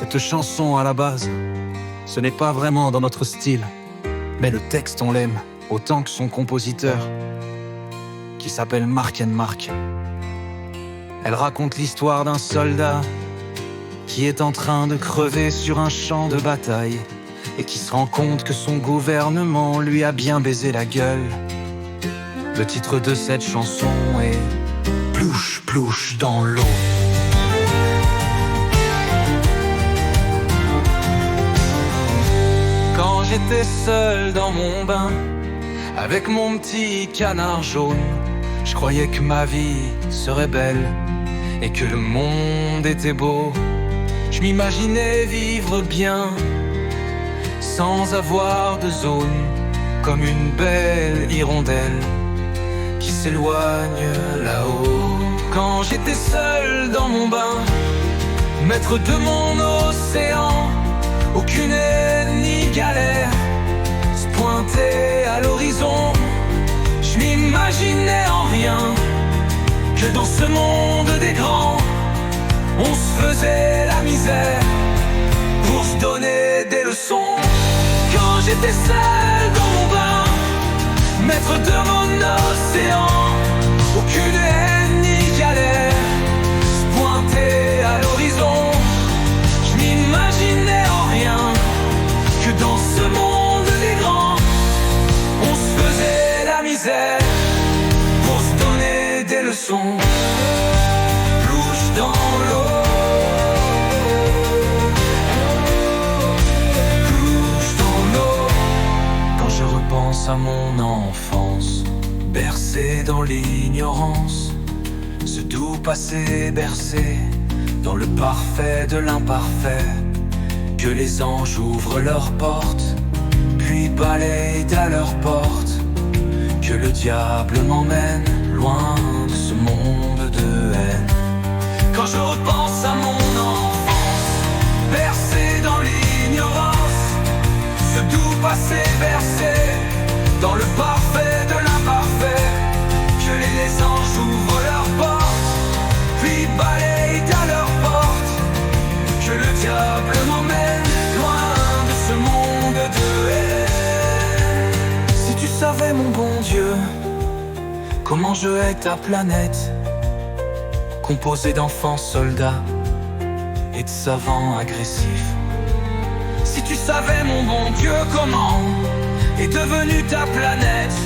Cette chanson à la base, ce n'est pas vraiment dans notre style, mais le texte on l'aime autant que son compositeur, qui s'appelle Mark & Mark. Elle raconte l'histoire d'un soldat qui est en train de crever sur un champ de bataille et qui se rend compte que son gouvernement lui a bien baisé la gueule. Le titre de cette chanson est Plouche, plouche dans l'eau. Quand j'étais seul dans mon bain, avec mon petit canard jaune, je croyais que ma vie serait belle et que le monde était beau. Je m'imaginais vivre bien, sans avoir de zone, comme une belle hirondelle qui s'éloigne là-haut. Quand j'étais seul dans mon bain, maître de mon océan, aucune haine ni galère se pointait à l'horizon. Je m'imaginais en rien que dans ce monde des grands, on se faisait la misère pour se donner des leçons. Quand j'étais seul dans mon bain, maître de mon océan, aucune haine ni galère se pointait à l'horizon. Je m'imaginais en rien que dans ce monde des grands, on se faisait la misère pour se donner des leçons. Plouche dans l'eau, plouche dans l'eau. Quand je repense à mon enfance, bercé dans l'ignorance, ce doux passé bercé dans le parfait de l'imparfait, que les anges ouvrent leurs portes, puis balayent à leurs portes, que le diable m'emmène loin de ce monde de haine. Quand je repense à mon enfance, bercé dans l'ignorance, ce doux passé bercé dans le parfait de l'imparfait, que les anges ouvrent leurs portes, puis balayent à leurs portes, que le diable m'emmène loin de ce monde de haine. Si tu savais, mon bon Dieu, comment je hais ta planète, composée d'enfants soldats et de savants agressifs. Si tu savais, mon bon Dieu, comment est devenue ta planète,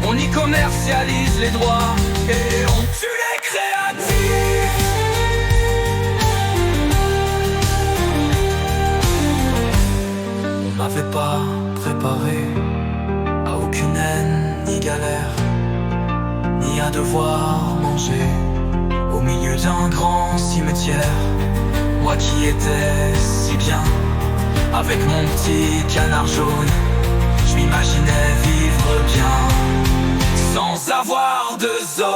on y commercialise les droits et on tue les créatifs. On m'avait pas préparé à aucune haine ni galère, ni à devoir manger au milieu d'un grand cimetière. Moi qui étais si bien avec mon petit canard jaune, je m'imaginais vivre bien sans avoir de zone.